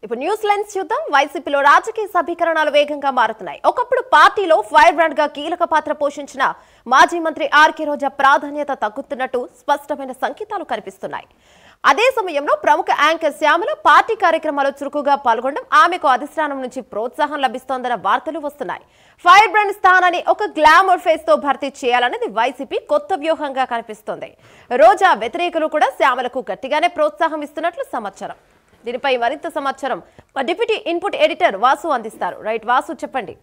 ఇప్పుడు news lens చూద్దాం. వైసీపీలో రాజకీయ సమీకరణాలు వేగంగా మారుతున్నాయి. ఒకప్పుడు పార్టీలో ఫైర్ బ్రాండ్ గా కీలక పాత్ర పోషించిన మాజీ మంత్రి ఆర్కే రోజా ప్రాధాన్యత తగ్గుతున్నట్టు స్పష్టమైన సంకేతాలు కనిపిస్తున్నాయి. అదే సమయంలో ప్రముఖ యాంకర్ శ్యామల పార్టీ కార్యక్రమాల్లో చురుకుగా పాల్గొనడం, ఆమెకు అధిష్టానం నుంచి ప్రోత్సాహం లభిస్తోందన్న వార్తలు వస్తున్నాయి. ఫైర్ బ్రాండ్ స్థానాన్ని ఒక గ్లామర్ ఫేస్ తో భర్తీ చేయాలనేది వైసీపీ కొత్త వ్యూహంగా కనిపిస్తోంది. రోజా వ్యతిరేకులు కూడా శ్యామలకు గట్టిగానే ప్రోత్సాహం ఇస్తున్నట్లు సమాచారం. దీనిపై మరింత సమాచారం మా డిప్యూటీ ఇన్పుట్ ఎడిటర్ వాసు అందిస్తారు. రైట్ వాసు, చెప్పండి.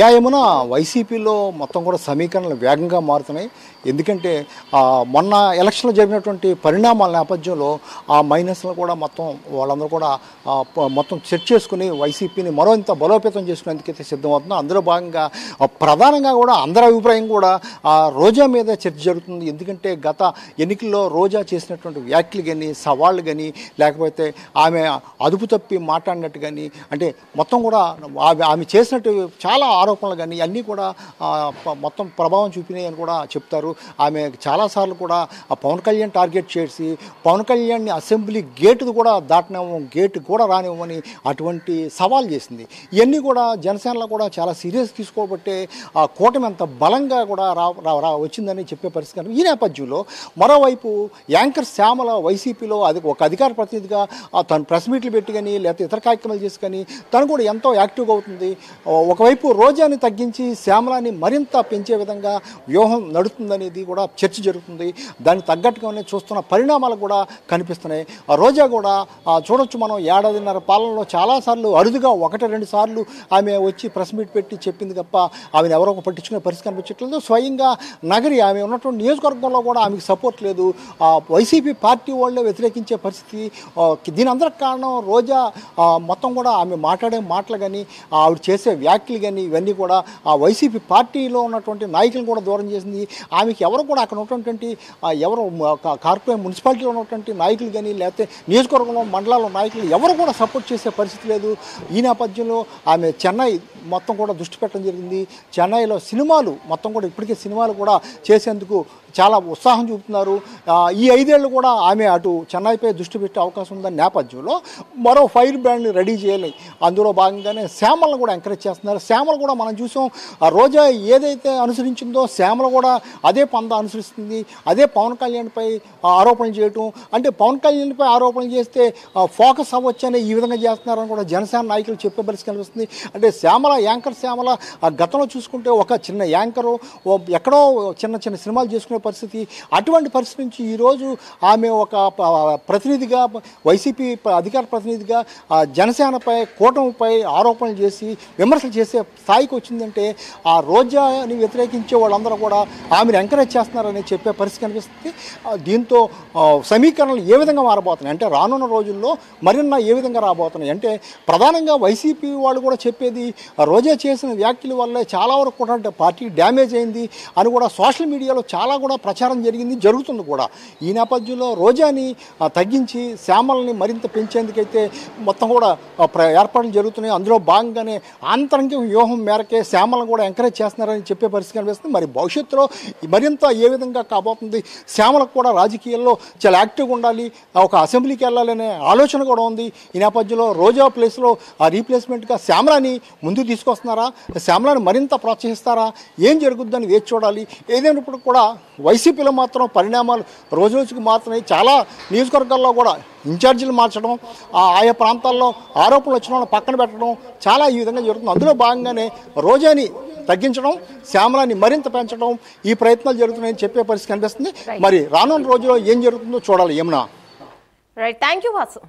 ఏమన్నా వైసీపీలో మొత్తం కూడా సమీకరణలు వేగంగా మారుతున్నాయి. ఎందుకంటే మొన్న ఎలక్షన్లో జరిగినటువంటి పరిణామాల నేపథ్యంలో ఆ మైనస్లను కూడా మొత్తం వాళ్ళందరూ కూడా మొత్తం సెట్ చేసుకుని వైసీపీని మరోంత బలోపేతం చేసుకునేందుకైతే సిద్ధమవుతుంది. అందులో భాగంగా ప్రధానంగా కూడా అందరి అభిప్రాయం కూడా రోజా మీద చర్చ జరుగుతుంది. ఎందుకంటే గత ఎన్నికల్లో రోజా చేసినటువంటి వ్యాఖ్యలు కానీ, సవాళ్ళు కానీ, లేకపోతే ఆమె అదుపు తప్పి మాట్లాడినట్టు కానీ, అంటే మొత్తం కూడా ఆమె చేసినట్టు చాలా ఆరోపణలు కానీ అన్నీ కూడా మొత్తం ప్రభావం చూపినాయి అని కూడా చెప్తారు. ఆమె చాలాసార్లు కూడా పవన్ కళ్యాణ్ టార్గెట్ చేసి పవన్ కళ్యాణ్ని అసెంబ్లీ గేటు కూడా దాటినాము, గేటు కూడా రానివ్వమని అటువంటి సవాల్ చేసింది. ఇవన్నీ కూడా జనసేనలో కూడా చాలా సీరియస్ తీసుకోబట్టే ఆ కూటమి అంత బలంగా కూడా వచ్చిందని చెప్పే పరిస్థితి. ఈ నేపథ్యంలో మరోవైపు యాంకర్ శ్యామల వైసీపీలో ఒక అధికార ప్రతినిధిగా తను ప్రెస్ మీట్లు పెట్టి కానీ, లేకపోతే ఇతర కార్యక్రమాలు చేసి కానీ తను కూడా ఎంతో యాక్టివ్గా అవుతుంది. ఒకవైపు రోజాని తగ్గించి శ్యామలాని మరింత పెంచే విధంగా వ్యూహం నడుస్తుందనేది కూడా చర్చ జరుగుతుంది. దానికి తగ్గట్టుగానే చూస్తున్న పరిణామాలు కూడా కనిపిస్తున్నాయి. రోజా కూడా చూడొచ్చు, మనం ఏడాదిన్నర పాలనలో చాలాసార్లు అరుదుగా 1-2 సార్లు ఆమె వచ్చి ప్రెస్ మీట్ పెట్టి చెప్పింది తప్ప ఆమెను ఎవరో పట్టించుకునే పరిస్థితి కనిపించట్లేదు. స్వయంగా నగరి ఆమె ఉన్నటువంటి నియోజకవర్గంలో కూడా ఆమెకు సపోర్ట్ లేదు. వైసీపీ పార్టీ వాళ్ళే వ్యతిరేకించే పరిస్థితి. దీని అందరికి కారణం రోజా మొత్తం కూడా ఆమె మాట్లాడే మాటలు కానీ, ఆవిడ చేసే వ్యాఖ్యలు కానీ ఇవన్నీ కూడా ఆ వైసీపీ పార్టీలో ఉన్నటువంటి నాయకులను కూడా దూరం చేసింది. ఆమెకి ఎవరు కూడా అక్కడ ఉన్నటువంటి ఎవరు కార్పొరేట్ మున్సిపాలిటీలో ఉన్నటువంటి నాయకులు కానీ, లేకపోతే నియోజకవర్గంలో మండలాల నాయకులు ఎవరు కూడా సపోర్ట్ చేసే పరిస్థితి లేదు. ఈ నేపథ్యంలో ఆమె చెన్నై మొత్తం కూడా దృష్టి పెట్టడం జరిగింది. చెన్నైలో సినిమాలు మొత్తం కూడా ఇప్పటికే సినిమాలు కూడా చేసేందుకు చాలా ఉత్సాహం చూపుతున్నారు. ఈ 5 ఏళ్ళు కూడా ఆమె అటు చెన్నైపై దృష్టి పెట్టే అవకాశం ఉందని నేపథ్యంలో మరో ఫైర్ బ్రాండ్ని రెడీ చేయాలి. అందులో భాగంగానే శ్యామలను కూడా ఎంకరేజ్ చేస్తున్నారు. శ్యామల కూడా మనం చూసాం, రోజా ఏదైతే అనుసరించిందో శ్యామల కూడా అదే పంద అనుసరిస్తుంది. అదే పవన్ కళ్యాణ్పై ఆరోపణలు చేయటం, అంటే పవన్ కళ్యాణ్పై ఆరోపణలు చేస్తే ఫోకస్ అవ్వచ్చని ఈ విధంగా చేస్తున్నారని కూడా జనసేన నాయకులు చెప్పే పరిస్థితి కనిపిస్తుంది. అంటే యాంకర్ శ్యామల గతంలో చూసుకుంటే ఒక చిన్న యాంకరు, ఎక్కడో చిన్న చిన్న సినిమాలు చేసుకునే పరిస్థితి. అటువంటి పరిస్థితి నుంచి ఈరోజు ఆమె ఒక ప్రతినిధిగా, వైసీపీ అధికార ప్రతినిధిగా జనసేనపై, కూటమిపై ఆరోపణలు చేసి విమర్శలు చేసే స్థాయికి వచ్చిందంటే ఆ రోజాని వ్యతిరేకించే వాళ్ళందరూ కూడా ఆమెను ఎంకరేజ్ చేస్తున్నారని చెప్పే పరిస్థితి కనిపిస్తుంది. దీంతో సమీకరణలు ఏ విధంగా మారబోతున్నాయి అంటే రానున్న రోజుల్లో మరిన్న ఏ విధంగా రాబోతున్నాయి అంటే ప్రధానంగా వైసీపీ వాళ్ళు కూడా చెప్పేది రోజా చేసిన వ్యాఖ్యల వల్లే చాలా వరకు కూడా పార్టీ డ్యామేజ్ అయింది అని కూడా సోషల్ మీడియాలో చాలా కూడా ప్రచారం జరుగుతుంది కూడా. ఈ నేపథ్యంలో రోజాని తగ్గించి శ్యామలని మరింత పెంచేందుకైతే మొత్తం కూడా ఏర్పాట్లు జరుగుతున్నాయి. అందులో భాగంగానే ఆంతరంగిక వ్యూహం మేరకే శ్యామలను కూడా ఎంకరేజ్ చేస్తున్నారని చెప్పే పరిస్థితి కనిపిస్తుంది. మరి భవిష్యత్తులో మరింత ఏ విధంగా కాబోతుంది, శ్యామలకు కూడా రాజకీయాల్లో చాలా యాక్టివ్గా ఉండాలి, ఒక అసెంబ్లీకి వెళ్ళాలనే ఆలోచన కూడా ఉంది. ఈ నేపథ్యంలో రోజా ప్లేస్లో రీప్లేస్మెంట్గా శ్యామలాని ముందుకు తీసుకొస్తున్నారా, శ్యామలాని మరింత ప్రోత్సహిస్తారా, ఏం జరుగుద్దని వేచి చూడాలి. ఏదైనప్పుడు కూడా వైసీపీలో మాత్రం పరిణామాలు రోజు రోజుకి మారుతున్నాయి. చాలా నియోజకవర్గాల్లో కూడా ఇన్ఛార్జీలు మార్చడం, ఆయా ప్రాంతాల్లో ఆరోపణలు వచ్చిన వాళ్ళని పక్కన పెట్టడం చాలా ఈ విధంగా జరుగుతుంది. అందులో భాగంగానే రోజాని తగ్గించడం, శ్యామలాని మరింత పెంచడం ఈ ప్రయత్నాలు జరుగుతున్నాయని చెప్పే పరిస్థితి కనిపిస్తుంది. మరి రానున్న రోజుల్లో ఏం జరుగుతుందో చూడాలి. Yamuna. Right, thank you Vasu.